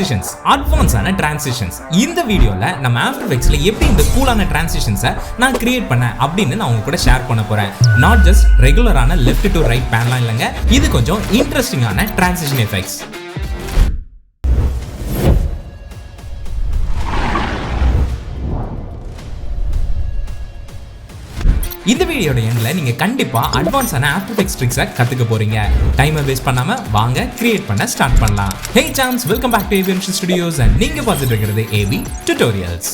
transitions, advanced transitions. இந்த வீடியோல நம்ம After Effectsல எப்படி இந்த கூலான transitions நான் கிரியேட் பண்ணேன் அப்படின்னு நான் உங்க கூட ஷேர் பண்ண போறேன். Not just ரெகுலரான left to right panலாம் இல்லங்க. இது கொஞ்சம் இன்ட்ரஸ்டிங்கான transition effects. இந்த வீடியோட எண்ட்ல நீங்க கண்டிப்பா அட்வான்ஸான ஆஃப்டர் எஃபெக்ட்ஸ் ட்ரிக்ஸை கத்துக்க போறீங்க. டைமை வேஸ்ட் பண்ணாம வாங்க கிரியேட் பண்ண ஸ்டார்ட் பண்ணலாம். ஹே சாம்ஸ், welcome back to AB studios and நீங்க பார்த்துட்டு இருக்கிறது ஏபி டியூட்டோரியல்ஸ்.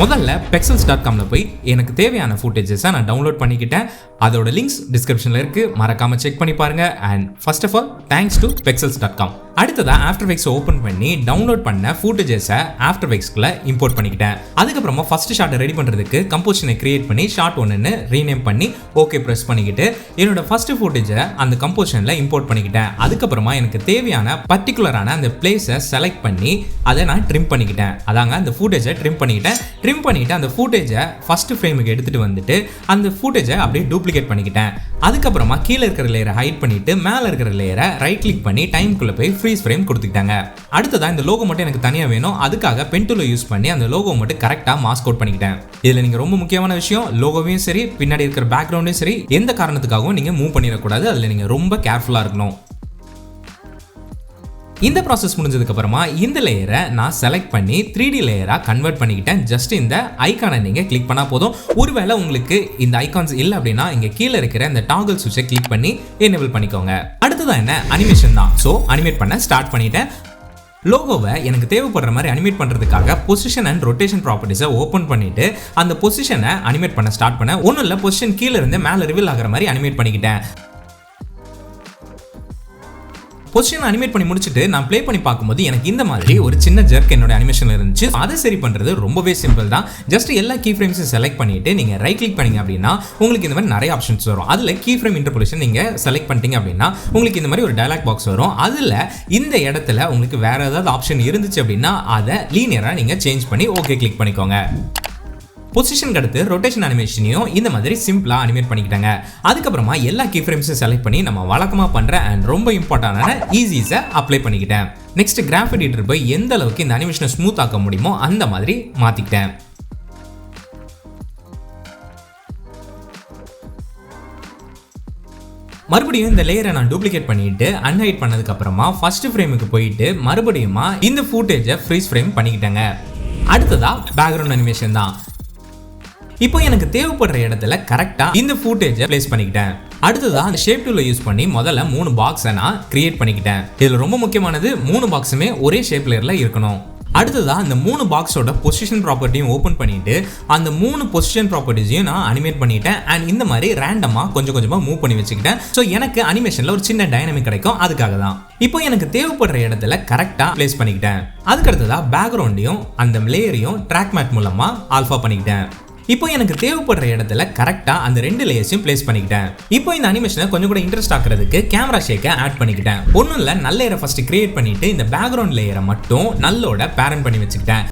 முதல்ல pexels.comல போய் எனக்கு தேவையான ஃபுட்டேஜஸை நான் டவுன்லோட் பண்ணிக்கிட்டேன். அதோட லிங்க்ஸ் டிஸ்கிரிப்ஷன்ல இருக்கு, மறக்காம செக் பண்ணி பாருங்க. And first of all thanks to pexels.com. அடுத்ததா ஆஃப்டர் எஃபெக்ட்ஸ் ஓபன் பண்ணி டவுன்லோட் பண்ண ஃபுட்டேஜஸை ஆஃப்டர் எஃபெக்ட்ஸ்க்குள்ள இம்போர்ட் பண்ணிக்கிட்டேன். அதுக்கப்புறமா ஃபர்ஸ்ட் ஷாட்டை ரெடி பண்றதுக்கு கம்போசிஷனை கிரியேட் பண்ணி ஷாட் 1ன்னு ரீநேம் பண்ணி ஓகே பிரஸ் பண்ணிக்கிட்டு என்னோட ஃபர்ஸ்ட் ஃபுட்டேஜை அந்த கம்போசிஷன்ல இம்போர்ட் பண்ணிக்கிட்டேன். அதுக்கப்புறமா எனக்கு தேவையான பர்டிகுலரான அந்த பிளேஸை செலக்ட் பண்ணி அதை நான் ட்ரிம் பண்ணிக்கிட்டேன். அதாங்க அந்த ஃபுட்டேஜை ட்ரிம் பண்ணிட்டு அந்த ஃபுட்டேஜை ஃபர்ஸ்ட் ஃப்ரேமுக்கு எடுத்துட்டு வந்துட்டு அந்த ஃபுட்டேஜை அப்படியே டூப்ளிகேட் பண்ணிக்கிட்டேன். அதுக்கப்புறமா கீழே இருக்கிற லேயரை ஹைட் பண்ணிட்டு மேலே இருக்கிற லேயரை ரைட் கிளிக் பண்ணி டைம்குள்ள போய் ஃப்ரீஸ் ஃப்ரேம் கொடுத்துக்கிட்டாங்க. அடுத்ததா இந்த லோகோ மட்டும் எனக்கு தனியாக வேணும். அதுக்காக பென் டூலை யூஸ் பண்ணி அந்த லோகோ மட்டும் கரெக்டாக மாஸ்க் அவுட் பண்ணிக்கிட்டேன். இதில் நீங்கள் ரொம்ப முக்கியமான விஷயம், லோகோவையும் சரி பின்னாடி இருக்கிற பேக்ரவுண்டையும் சரி எந்த காரணத்துக்காகவும் நீங்கள் மூவ் பண்ணிடக்கூடாது. அதில் நீங்கள் ரொம்ப கேர்ஃபுல்லாக இருக்கணும். இந்த ப்ராசஸ் முடிஞ்சதுக்கு அப்புறமா இந்த லேயரை நான் செலக்ட் பண்ணி 3D லேயரா கன்வெர்ட் பண்ணிக்கிட்டேன். ஜஸ்ட் இந்த ஐகானை நீங்க கிளிக் பண்ணா போதும். ஒருவேளை உங்களுக்கு இந்த ஐகான்ஸ் இல்லை அப்படின்னா இங்க கீழே இருக்கிற இந்த டாகல் சுவிட்சை கிளிக் பண்ணி எனேபிள் பண்ணிக்கோங்க. அடுத்ததான் என்ன, அனிமேஷன் தான். ஸோ அனிமேட் பண்ண ஸ்டார்ட் பண்ணிட்டேன். லோகோவை எனக்கு தேவைப்படுற மாதிரி அனிமேட் பண்றதுக்காக பொசிஷன் அண்ட் ரொட்டேஷன் ப்ராப்பர்ட்டிஸை ஓப்பன் பண்ணிட்டு அந்த பொசிஷனை அனிமேட் பண்ண ஸ்டார்ட் பண்ணேன். ஒன்றும் இல்லை, பொசிஷன் கீழே இருந்து மேலே ரிவீல் ஆகிற மாதிரி அனிமேட் பண்ணிக்கிட்டேன். பொசிஷன் அனிமேட் பண்ணி முடிச்சுட்டு நான் ப்ளே பண்ணி பார்க்கும்போது எனக்கு இந்த மாதிரி ஒரு சின்ன ஜர்க் என்னோட அனிமேஷன்ல இருந்துச்சு. அதை சரி பண்றது ரொம்பவே சிம்பிள் தான். ஜஸ்ட் எல்லா கீ ஃப்ரேம்ஸையும் செலக்ட் பண்ணிட்டு நீங்க ரைட் கிளிக் பண்ணீங்க அப்படின்னா உங்களுக்கு இந்த மாதிரி நிறைய ஆப்ஷன்ஸ் வரும். அதுல கீ ஃப்ரேம் இன்டர்போலேஷன் நீங்க செலக்ட் பண்ணிட்டீங்க அப்படின்னா உங்களுக்கு இந்த மாதிரி ஒரு டயலாக் பாக்ஸ் வரும். அதுல இந்த இடத்துல உங்களுக்கு வேற ஏதாவது ஆப்ஷன் இருந்துச்சு அப்படின்னா அதை லீனியரா நீங்க சேஞ்ச் பண்ணி ஓகே கிளிக் பண்ணிக்கோங்க. பொசிஷனுக்கு அடுத்து ரொட்டேஷன் அனிமேஷனையும் இந்த மாதிரி சிம்பிளா அனிமேட் பண்ணிக்கிட்டாங்க. அதுக்கப்புறமா எல்லா கீ ஃப்ரேம்ஸையும் செலக்ட் பண்ணி நம்ம வழக்கமா பண்ற அண்ட் ரொம்ப இம்பார்ட்டன்டான ஈஸிஸை அப்ளை பண்ணிக்கிட்டேன். நெக்ஸ்ட் கிராஃப் எடிட்டர் போய் எந்த அளவுக்கு இந்த அனிமேஷனை ஸ்மூத் ஆக்க முடியுமோ அந்த மாதிரி மாத்திக்கிட்டேன். மறுபடியும் இந்த லேயரை நான் டூப்ளிகேட் பண்ணிட்டு அன்ஹைட் பண்ணதுக்கு அப்புறமா ஃபர்ஸ்ட் ஃப்ரேமுக்கு போயிட்டு மறுபடியும் இந்த ஃபுட்டேஜை ஃப்ரீஸ் ஃப்ரேம் பண்ணிக்கிட்டாங்க. அடுத்ததா பேக்ரவுண்ட் அனிமேஷன் தான். இப்போ எனக்கு தேவைப்படுற இடத்துல கரெக்டா இந்த ஃபுட்டேஜை பிளேஸ் பண்ணிக்கிட்டேன். அடுத்ததா அந்த ஷேப் டூலை யூஸ் பண்ணி முதல்ல 3 பாக்ஸை நான் கிரியேட் பண்ணிக்கிட்டேன். இதுல ரொம்ப முக்கியமானது 3 பாக்ஸுமே ஒரே ஷேப் லேயர்ல இருக்கணும். அடுத்ததா அந்த 3 பாக்ஸோட பொசிஷன் ப்ராப்பர்ட்டியும் ஓப்பன் பண்ணிட்டு அந்த 3 பொசிஷன் ப்ராப்பர்ட்டிஸையும் நான் அனிமேட் பண்ணிட்டேன். அண்ட் இந்த மாதிரி ரேண்டமா கொஞ்சம் கொஞ்சமா மூவ் பண்ணி வச்சுக்கிட்டேன். ஸோ எனக்கு அனிமேஷன்ல ஒரு சின்ன டைனமிக் கிடைக்கும். அதுக்காக தான் இப்போ எனக்கு தேவைப்படுற இடத்துல கரெக்டா பிளேஸ் பண்ணிக்கிட்டேன். அதுக்கு அடுத்ததா பேக்ரவுண்டையும் அந்த லேயரையும் ட்ராக் மேட் மூலமா ஆல்ஃபா பண்ணிக்கிட்டேன். இப்போ எனக்கு தேவைப்படுற இடத்துல கரெக்டா அந்த 2 லேயர்ஸையும் பிளேஸ் பண்ணிக்கிட்டேன். இப்போ இந்த அனிமேஷனை கொஞ்சம் கூட இன்ட்ரெஸ்ட் ஆக்குறதுக்கு கேமரா ஷேக்கை ஆட் பண்ணிக்கிட்டேன். ஒன்றும் இல்லை, நல்ல லேயரை ஃபர்ஸ்ட் கிரியேட் பண்ணிட்டு இந்த பேக்ரவுண்ட் லேயரை மட்டும் நல்லோட பேரண்ட் பண்ணி வச்சுக்கிட்டேன்.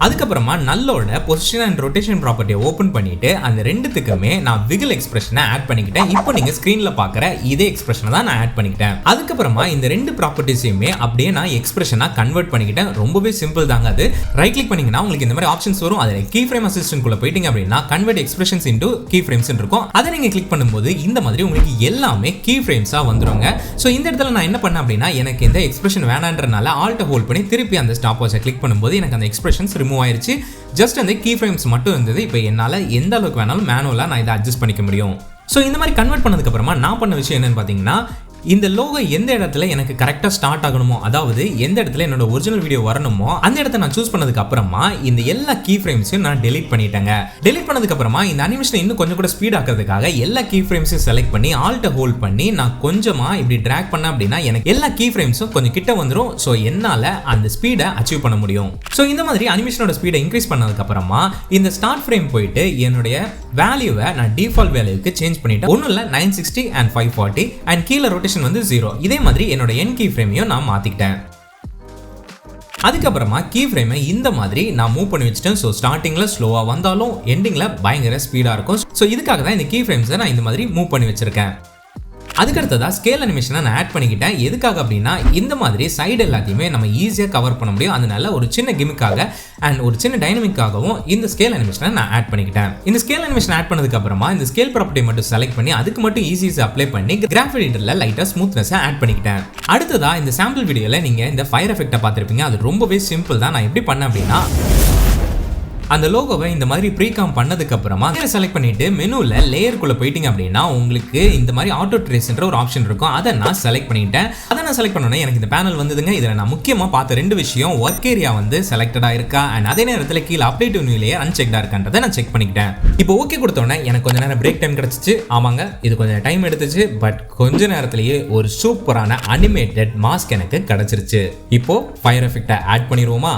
அதுக்கப்புறமா நல்லோட பொசிஷன் அண்ட் ரொட்டேஷன் ப்ராப்பர்ட்டியை ஓப்பன் பண்ணிட்டு அந்த ரெண்டுத்துக்குமே நான் விகில் எக்ஸ்பிரஷனை ஆட் பண்ணிக்கிட்டேன். இப்போ நீங்க ஸ்கிரீன்ல பாக்குற இதே எக்ஸ்பிரஷனை தான் நான் ஆட் பண்ணிக்கிட்டேன். அதுக்கப்புறமா இந்த 2 ப்ராப்பர்ட்டிஸையுமே அப்படியே நான் எக்ஸ்பிரஷனா கன்வெர்ட் பண்ணிக்கிட்டேன். ரொம்பவே சிம்பிள் தாங்க. அது ரைட் கிளிக் பண்ணீங்கன்னா உங்களுக்கு இந்த மாதிரி ஆப்ஷன்ஸ் வரும். அதில் கீ ஃப்ரேம் அசிஸ்டன்ட் குள்ள போயிட்டீங்க அப்படின்னா convert expressions into key frames இருக்கும். அதை நீங்க கிளிக் பண்ணும்போது இந்த மாதிரி உங்களுக்கு எல்லாமே கீ ஃப்ரேம்ஸா வந்துருங்க. ஸோ இந்த இடத்துல நான் என்ன பண்ணேன் அப்படின்னா எனக்கு இந்த எக்ஸ்பிரஷன் வேணான்றனால ஆல்ட் ஹோல்ட் பண்ணி திருப்பி அந்த ஸ்டாப் வாட்சை கிளிக் பண்ணும்போது எனக்கு அந்த எக்ஸ்பிரஷன்ஸ் ரிமூவ் ஆயிருச்சு. ஜஸ்ட் அந்த கீ ஃப்ரேம்ஸ் மட்டும் இருந்தது. இப்போ என்னால் எந்த அளவுக்கு வேணாலும் மேனுவலா நான் இதை அட்ஜஸ்ட் பண்ணிக்க முடியும். ஸோ இந்த மாதிரி கன்வெர்ட் பண்ணதுக்கு அப்புறமா நான் பண்ண விஷயம் என்னன்னு பார்த்தீங்கன்னா இந்த லோகோ எந்த இடத்துல எனக்கு கரெக்டாக ஸ்டார்ட் ஆகணுமோ, அதாவது எந்த இடத்துல என்னோட ஒரிஜினல் வீடியோ வரணுமோ அந்த இடத்த நான் சூஸ் பண்ணதுக்கு அப்புறமா இந்த எல்லா கீ ஃப்ரேம்ஸையும் நான் டெலீட் பண்ணிட்டேங்க. டெலீட் பண்ணதுக்கு அப்புறமா இந்த அனிமேஷனை இன்னும் கொஞ்சம் கூட ஸ்பீட் ஆக்கிறதுக்காக எல்லா கீ ஃப்ரேம்ஸையும் செலக்ட் பண்ணி ஆல்ட்ட ஹோல்ட் பண்ணி நான் கொஞ்சமா இப்படி டிராக் பண்ண அப்படின்னா எனக்கு எல்லா கீ ஃப்ரேம்ஸும் கொஞ்சம் கிட்ட வந்துடும். ஸோ என்னால் அந்த ஸ்பீடை அச்சீவ் பண்ண முடியும். ஸோ இந்த மாதிரி அனிமேஷனோட ஸ்பீடை இன்க்ரீஸ் பண்ணதுக்கு அப்புறமா இந்த ஸ்டார்ட் ஃப்ரேம் போயிட்டு என்னுடைய வேல்யூவை நான் டிஃபால்ட் வேல்யூக்கு சேஞ்ச் பண்ணிட்டேன். ஒன்றும் இல்லை, 960 and 540 அண்ட் கீழே ரொட்டேஷன் வந்து 0. இதே மாதிரி என்னோட என் கீ ஃப்ரேமையும் நான் மாத்திக்கிட்டேன். அதுக்கப்புறமா கீ ஃப்ரேமை இந்த மாதிரி நான் மூவ் பண்ணி வச்சுட்டேன். ஸோ ஸ்டார்டிங்ல ஸ்லோவா வந்தாலும் எண்டிங்ல பயங்கர ஸ்பீடா இருக்கும். ஸோ இதுக்காக தான் இந்த கீ ஃப்ரேம்ஸை நான் இந்த மாதிரி மூவ் பண்ணி வச்சிருக்கேன். அதுக்கடுத்ததா ஸ்கேல் அனிமேஷனை நான் ஆட் பண்ணிக்கிட்டேன். எதுக்காக அப்படின்னா இந்த மாதிரி சைடு எல்லாத்தையுமே நம்ம ஈஸியாக கவர் பண்ண முடியும். அதனால ஒரு சின்ன கிமிக்காக அண்ட் ஒரு சின்ன டைனமிக்காகவும் இந்த ஸ்கேல் அனிமேஷனை நான் ஆட் பண்ணிக்கிட்டேன். இந்த ஸ்கேல் அனிமேஷன் ஆட் பண்ணதுக்கு அப்புறமா இந்த ஸ்கேல் ப்ராப்பர்ட்டி மட்டும் செலக்ட் பண்ணி அதுக்கு மட்டும் ஈஸியாக அப்ளை பண்ணி கிராஃபிக் எடிட்டர்ல லைட்டா ஸ்மூத்னஸ் ஆட் பண்ணிக்கிட்டேன். அடுத்ததா இந்த சாம்பிள் வீடியோல நீங்க இந்த ஃபயர் எஃபெக்ட்டை பார்த்திருப்பீங்க. அது ரொம்பவே சிம்பிள் தான். நான் எப்படி பண்ணேன் அப்படின்னா அந்த லோகோவை இந்த மாதிரி ப்ரீகாம் பண்ணதுக்கு அப்புறமா செலக்ட் பண்ணிட்டு மெனுல லேயருக்குள்ள போயிட்டீங்க அப்படின்னா உங்களுக்கு இந்த மாதிரி ஆட்டோ ட்ரேஸ்ன்ற ஒரு ஆப்ஷன் இருக்கும். அதை நான் செலக்ட் பண்ணிட்டேன். அதை நான் செலக்ட் பண்ணோன்னே எனக்கு இந்த பேனல் வந்ததுங்க. இதில் நான் முக்கியமாக பார்த்த ரெண்டு விஷயம், ஒர்க் ஏரியா வந்து செலக்டடா இருக்கா அண்ட் அதே நேரத்தில் கீழே அப்ளை டு நியூ லேயர் அன்செக்டா இருக்கான்றதை நான் செக் பண்ணிக்கிட்டேன். இப்போ ஓகே கொடுத்தோன்னே எனக்கு கொஞ்ச நேரம் பிரேக் டைம் கிடைச்சிச்சு. ஆமாங்க, இது கொஞ்சம் டைம் எடுத்துச்சு. பட் கொஞ்ச நேரத்திலேயே ஒரு சூப்பரான அனிமேட்டட் மாஸ்க் எனக்கு கிடைச்சிருச்சு. இப்போ ஃபயர் எஃபெக்ட்டை ஆட் பண்ணிடுவோமா?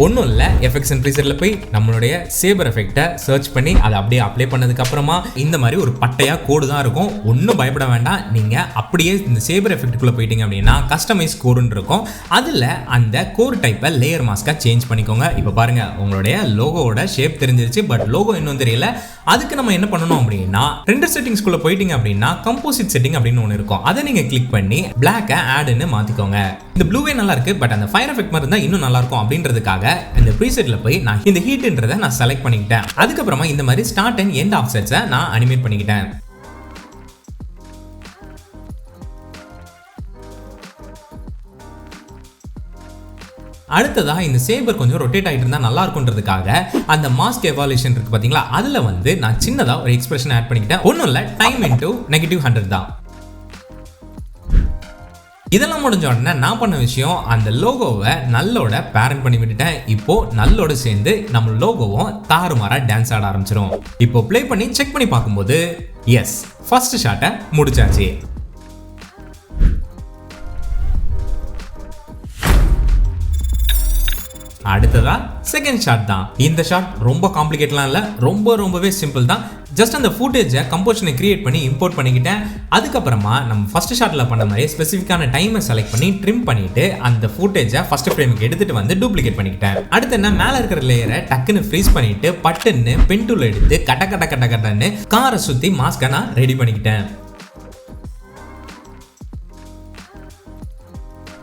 ஒன்றும் இல்லை, எஃபெக்ட்ஸ் அண்ட் ப்ரீசெட்டில் போய் நம்மளுடைய சேபர் எஃபெக்ட்டை சர்ச் பண்ணி அதை அப்படியே அப்ளை பண்ணதுக்கு அப்புறமா இந்த மாதிரி ஒரு பட்டையாக கோடு தான் இருக்கும். ஒன்றும் பயப்பட வேண்டாம். நீங்கள் அப்படியே இந்த சேபர் எஃபெக்ட்டுக்குள்ளே போயிட்டீங்க அப்படின்னா கஸ்டமைஸ் கோடுன்னு இருக்கும். அதில் அந்த கோர் டைப்பை லேயர் மாஸ்க்காக சேஞ்ச் பண்ணிக்கோங்க. இப்போ பாருங்கள், உங்களுடைய லோகோவோட ஷேப் தெரிஞ்சிருச்சு. பட் லோகோ இன்னும் தெரியல. அதுக்கு நம்ம என்ன பண்ணணும் அப்படின்னா ரெண்டர் செட்டிங்ஸ்குள்ளே போயிட்டீங்க அப்படின்னா கம்போசிட் செட்டிங் அப்படின்னு ஒன்று இருக்கும். அதை நீங்கள் கிளிக் பண்ணி பிளாக்கை ஆடுன்னு மாற்றிக்கோங்க. இந்த ப்ளூவே நல்லா இருக்கு, பட் அந்த ஃபயர் எஃபெக்ட் மாதிரி இருந்தால் இன்னும் நல்லா இருக்கும் அப்படின்றதுக்காக இந்த ப்ரீசெட்ல போய் நான் இந்த ஹீட்ன்றதை நான் செலக்ட் பண்ணிக்கிட்டேன். அதுக்கப்புறமா இந்த மாதிரி ஸ்டார்ட் அண்ட் எண்ட் ஆஃப்செட்ஸை நான் அனிமேட் பண்ணிக்கிட்டேன். அடுத்ததா இந்த சேபர் கொஞ்சம் ரொட்டேட் ஆகிட்டு இருந்தா நல்லா இருக்கும்ன்றதுக்காக அந்த மாஸ்க் எவால்யூஷன் இருக்கு பாத்தீங்களா, அதுல வந்து நான் சின்னதா ஒரு எக்ஸ்பிரஷன் ஆட் பண்ணிக்கிட்டேன். ஒன்றும் இல்லை, டைம் இன்டூ -100 தான். இதெல்லாம் முடிஞ்ச உடனே நான் பண்ண விஷயம், அந்த லோகோவை நல்லோட பேரண்ட் பண்ணி விட்டுட்டேன். இப்போ நல்லோட சேர்ந்து நம்ம லோகோவும் தாறுமாறா டான்ஸ் ஆட ஆரம்பிச்சிடும். இப்போ ப்ளே பண்ணி செக் பண்ணி பார்க்கும்போது எஸ், ஃபர்ஸ்ட் ஷாட்டை முடிச்சாச்சு. அடுத்ததா செகண்ட் ஷாட் தான். இந்த ஷாட் ரொம்ப காம்ப்ளிகேட்லாம் இல்லை, ரொம்பவே சிம்பிள் தான். ஜஸ்ட் அந்த ஃபுட்டேஜை கம்போசிஷனை கிரியேட் பண்ணி இம்போர்ட் பண்ணிக்கிட்டேன். அதுக்கப்புறமா நம்ம ஃபர்ஸ்ட் ஷாட்டில் பண்ண மாதிரி ஸ்பெசிஃபிக்கான டைமை செலக்ட் பண்ணி ட்ரிம் பண்ணிட்டு அந்த ஃபுட்டேஜை ஃபர்ஸ்ட் ஃப்ரேமுக்கு எடுத்துட்டு வந்து டூப்ளிகேட் பண்ணிக்கிட்டேன். அடுத்து என்ன, மேலே இருக்கிற லேயரை டக்குன்னு ஃப்ரீஸ் பண்ணிட்டு பட்டுன்னு பென் டூல் எடுத்து கட்டன்னு காரை சுற்றி மாஸ்கை நான் ரெடி பண்ணிக்கிட்டேன்.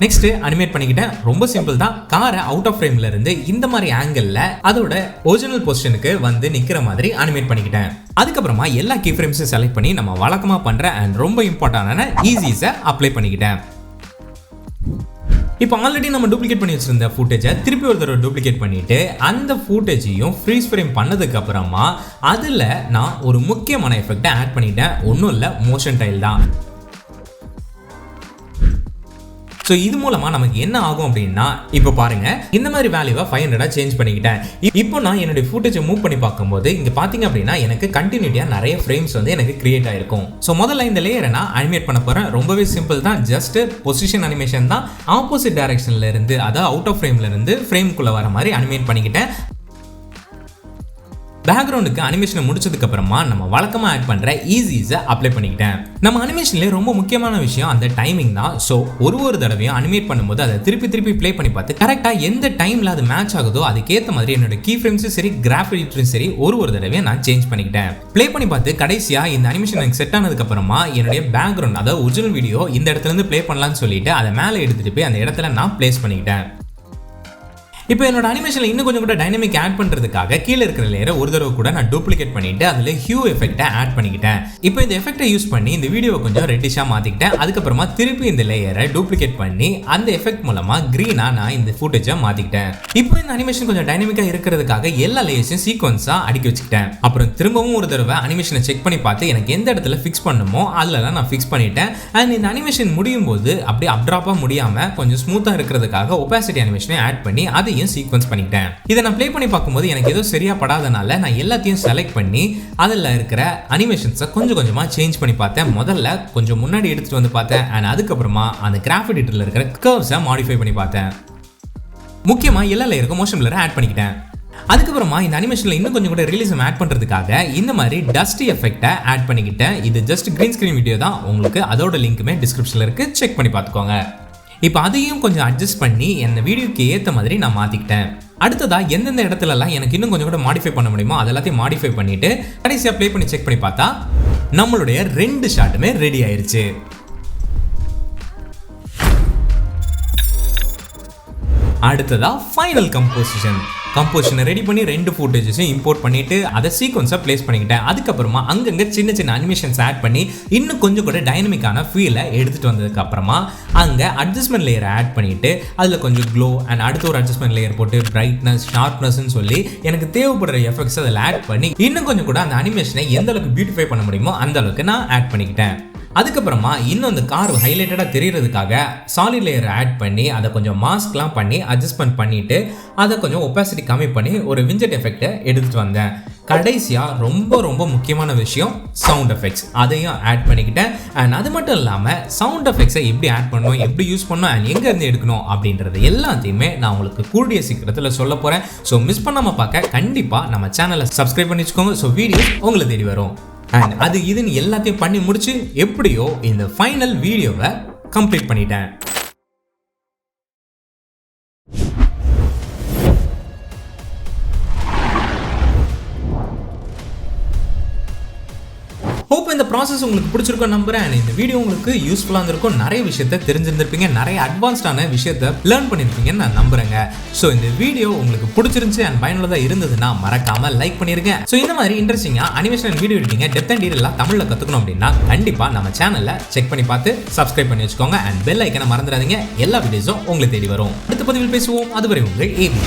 நெக்ஸ்ட் அனிமேட் பண்ணிக்கிட்டேன். ரொம்ப சிம்பிள் தான். காரை அவுட் ஆஃப் ஃப்ரேம்ல இருந்து இந்த மாதிரி ஆங்கிள் அதோட ஒரிஜினல் பொசிஷனுக்கு வந்து நிக்கிற மாதிரி அனிமேட் பண்ணிக்கிட்டேன். அதுக்கப்புறமா எல்லா கீ ஃப்ரேம்ஸும் செலக்ட் பண்ணி நம்ம வழக்கமா பண்ற அண்ட் ரொம்ப இம்பார்ட்டன்டான ஈஸிஸை அப்ளை பண்ணிக்கிட்டேன். இப்போ ஆல்ரெடி நம்ம டூப்ளிகேட் பண்ணி வச்சிருந்த ஃபுட்டேஜை திருப்பி ஒரு தடவை டூப்ளிகேட் பண்ணிட்டு அந்த ஃபுட்டேஜையும் ஃப்ரீஸ் ஃப்ரேம் பண்ணதுக்கு அப்புறமா அதில் நான் ஒரு முக்கியமான எஃபெக்டை ஆட் பண்ணிட்டேன். ஒன்றும் இல்லை, மோஷன் டைல் தான். ஸோ இது மூலமா நமக்கு என்ன ஆகும் அப்படின்னா, இப்போ பாருங்க, இந்த மாதிரி வேல்யூவை 500 சேஞ்ச் பண்ணிக்கிட்டேன். இப்போ நான் என்னுடைய ஃபுட்டேஜை மூவ் பண்ணி பார்க்கும்போது இங்க பாத்தீங்க அப்படின்னா எனக்கு கண்டினியூட்டியா நிறைய ஃப்ரேம்ஸ் வந்து எனக்கு கிரியேட் ஆயிருக்கும். ஸோ முதல்ல இந்த லேயரை நான் அனிமேட் பண்ண போறேன். ரொம்பவே சிம்பிள் தான். ஜஸ்ட் பொசிஷன் அனிமேஷன் தான். ஆப்போசிட் டைரக்ஷன்ல இருந்து, அதாவது அவுட் ஆஃப் ஃப்ரேம்ல இருந்து ஃப்ரேம்குள்ள வர மாதிரி அனிமேட் பண்ணிக்கிட்டேன். பேக்ரவுண்டுக்கு அனிமேஷனை முடிச்சதுக்கு அப்புறமா நம்ம வழக்கமா ஆட் பண்ற ஈஸிஸை அப்ளை பண்ணிக்கிட்டேன். நம்ம அனிமேஷன்லேயே ரொம்ப முக்கியமான விஷயம் அந்த டைமிங் தான். ஸோ ஒரு தடவையும் அனிமேட் பண்ணும்போது அதை திருப்பி ப்ளே பண்ணி பார்த்து கரெக்டா எந்த டைம்ல அது மேட்ச் ஆகுதோ அதுக்கேற்ற மாதிரி என்னோட கீ ஃப்ரேம்ஸும் சரி கிராஃபிக் எடிட்டரும் சரி ஒரு தடவையும் நான் சேஞ்ச் பண்ணிக்கிட்டேன். ப்ளே பண்ணி பார்த்து கடைசியா இந்த அனிமேஷன் எனக்கு செட் ஆனதுக்கு அப்புறமா என்னுடைய பேக்ரவுண்ட், அதாவது ஒரிஜினல் வீடியோ இந்த இடத்துல இருந்து ப்ளே பண்ணலாம்னு சொல்லிட்டு அதை மேலே எடுத்துட்டு போய் அந்த இடத்துல நான் பிளேஸ் பண்ணிக்கிட்டேன். இப்போ என்னோட அனிமேஷன்ல இன்னும் கொஞ்சம் கூட டைனமிக் ஆட் பண்றதுக்காக கீழே இருக்கிற லேயரை ஒரு தடவை கூட நான் டூப்ளிகேட் பண்ணிட்டு அதுல ஹியூ எஃபெக்ட்டை ஆட் பண்ணிக்கிட்டேன். இப்போ இந்த எஃபெக்ட்டை யூஸ் பண்ணி இந்த வீடியோவை கொஞ்சம் ரெட்டிஷா மாத்திக்கிட்டேன். அதுக்கப்புறமா திருப்பி இந்த லேயரை டூப்ளிகேட் பண்ணி அந்த எஃபெக்ட் மூலமா கிரீனா நான் இந்த ஃபுட்டேஜை மாத்திக்கிட்டேன். இப்போ இந்த அனிமேஷன் கொஞ்சம் டைனமிக்கா இருக்கிறதுக்காக எல்லா லேயர்ஸையும் சீக்வன்ஸா அடுக்கி வச்சுக்கிட்டேன். அப்புறம் திரும்பவும் ஒரு தடவை அனிமேஷனை செக் பண்ணி பார்த்து எனக்கு எந்த இடத்துல ஃபிக்ஸ் பண்ணுமோ அதுல நான் ஃபிக்ஸ் பண்ணிட்டேன். அண்ட் இந்த அனிமேஷன் முடியும் போது அப்படியே அப்ட்ராப்பா முடியாம கொஞ்சம் ஸ்மூத்தா இருக்கிறதுக்காக ஒபாசிட்டி அனிமேஷனை ஆட் பண்ணி அதை சீக்வன்ஸ் பண்ணிட்டேன். இதை நான் ப்ளே பண்ணி பார்க்கும்போது எனக்கு ஏதோ சரியா படாதனால நான் எல்லாத்தையும் செலக்ட் பண்ணி அதில் இருக்கிற அனிமேஷன்ஸை கொஞ்சமா சேஞ்ச் பண்ணி பார்த்தேன். முதல்ல கொஞ்சம் முன்னாடி எடுத்துட்டு வந்து பார்த்தேன். அண்ட் அதுக்கப்புறமா அந்த கிராஃபிக் எடிட்டர்ல இருக்கிற கர்வ்ஸை மாடிஃபை பண்ணி பார்த்தேன். முக்கியமா எல்லா லேயருக்கும் மோஷன் பிளரை ஆட் பண்ணிக்கிட்டேன். அதுக்கப்புறமா இந்த அனிமேஷன்ல இன்னும் கொஞ்சம் கூட ரியலிசம் ஆட் பண்றதுக்காக இந்த மாதிரி டஸ்டி எஃபெக்ட்டை ஆட் பண்ணிக்கிட்டேன். இது ஜஸ்ட் கிரீன் ஸ்கிரீன் வீடியோ தான். உங்களுக்கு அதோட லிங்க்குமே டிஸ்கிரிப்ஷன்ல இருக்கு, செக் பண்ணி பார்த்துக்கோங்க. இப்போ அதையும் கொஞ்சம் அட்ஜஸ்ட் பண்ணி இந்த வீடியோக்கு ஏற்ற மாதிரி நான் மாற்றிக்கிட்டேன். அடுத்ததா எந்தெந்த இடத்துலலாம் எனக்கு இன்னும் கொஞ்சம் கூட மாடிஃபை பண்ண முடியுமோ அதெல்லாத்தையும் மாடிஃபை பண்ணிட்டு கடைசியாக ப்ளே பண்ணி செக் பண்ணி பார்த்தா நம்மளுடைய 2 ஷாட்டுமே ரெடி ஆயிருச்சு. அடுத்ததா ஃபைனல் கம்போசிஷனை ரெடி பண்ணி 2 ஃபுட்டேஜஸையும் இம்போர்ட் பண்ணிட்டு அதை சீக்வன்ஸா பிளேஸ் பண்ணிக்கிட்டேன். அதுக்கப்புறமா அங்கங்க சின்ன சின்ன அனிமேஷன்ஸ் ஆட் பண்ணி இன்னும் கொஞ்சம் கூட டைனமிக்கான ஃபீலை எடுத்துட்டு வந்ததுக்கு அப்புறமா அங்க அட்ஜஸ்ட்மெண்ட் லேயரை ஆட் பண்ணிட்டு அதுல கொஞ்சம் க்ளோ அண்ட் அடுத்த ஒரு அட்ஜஸ்ட்மெண்ட் லேயர் போட்டு பிரைட்னஸ் ஷார்ப்னஸ்ன்னு சொல்லி எனக்கு தேவைப்படுற எஃபெக்ட்ஸ் அதில் ஆட் பண்ணி இன்னும் கொஞ்சம் கூட அந்த அனிமேஷனை எந்த அளவுக்கு பியூட்டிஃபை பண்ண முடியுமோ அந்த அளவுக்கு நான் ஆட் பண்ணிக்கிட்டேன். அதுக்கப்புறமா இன்னும் அந்த கார் ஹைலைட்டடாக தெரியறதுக்காக சாலிட் லேயர் ஆட் பண்ணி அதை கொஞ்சம் மாஸ்க்லாம் பண்ணி அட்ஜஸ்ட்மெண்ட் பண்ணிட்டு அதை கொஞ்சம் ஒப்பாசிட்டி கம்மி பண்ணி ஒரு விஞ்சட் எஃபெக்டை எடுத்துட்டு வந்தேன். கடைசியாக ரொம்ப ரொம்ப முக்கியமான விஷயம் சவுண்ட் எஃபெக்ட்ஸ், அதையும் ஆட் பண்ணிக்கிட்டேன். அண்ட் அது மட்டும் இல்லாமல் சவுண்ட் எஃபெக்ட்ஸை எப்படி ஆட் பண்ணணும், எப்படி யூஸ் பண்ணணும் அண்ட் எங்கேருந்து எடுக்கணும் அப்படின்றது எல்லாத்தையுமே நான் உங்களுக்கு கூடிய சீக்கிரத்தில் சொல்ல போகிறேன். ஸோ மிஸ் பண்ணாமல் பார்க்க கண்டிப்பாக நம்ம சேனலை சப்ஸ்கிரைப் பண்ணி வச்சுக்கோங்க. ஸோ வீடியோஸ் உங்களை தேடி வரும். அண்ட் அது இதுன்னு எல்லாத்தையும் பண்ணி முடிச்சு எப்படியோ இந்த ஃபைனல் வீடியோவை கம்ப்ளீட் பண்ணிட்டேன். ஹோப் இந்த ப்ராசஸ் உங்களுக்கு பிடிச்சிருக்கும் நம்புறேன். அண்ட் இந்த வீடியோ உங்களுக்கு யூஸ்ஃபுல்லாக இருந்திருக்கும். நிறைய விஷயத்தை தெரிஞ்சிருந்திருப்பீங்க, நிறைய அட்வான்ஸ்டான விஷயத்தை லேர்ன் பண்ணியிருப்பீங்கன்னு நான் நம்புறேங்க. ஸோ இந்த வீடியோ உங்களுக்கு பிடிச்சிருந்துச்சு அண்ட் பயனுள்ளதாக இருந்ததுன்னா மறக்காம லைக் பண்ணிருங்க. ஸோ இந்த மாதிரி இன்ட்ரெஸ்டிங்காக அனிமேஷன் வீடியோ எடிட்டிங்க டெப்த் அண்ட் டீடைலாக தமிழில் கற்றுக்கணும் அப்படின்னா கண்டிப்பாக நம்ம சேனலை செக் பண்ணி பார்த்து சப்ஸ்கிரைப் பண்ணி வச்சுக்கோங்க. அண்ட் பெல் ஐக்கனை மறந்துடாதீங்க. எல்லா வீடியோஸும் உங்களுக்கு தேடி வரும். அடுத்த பதிவில் பேசுவோம். அதுவரை உங்கள் ஏபி.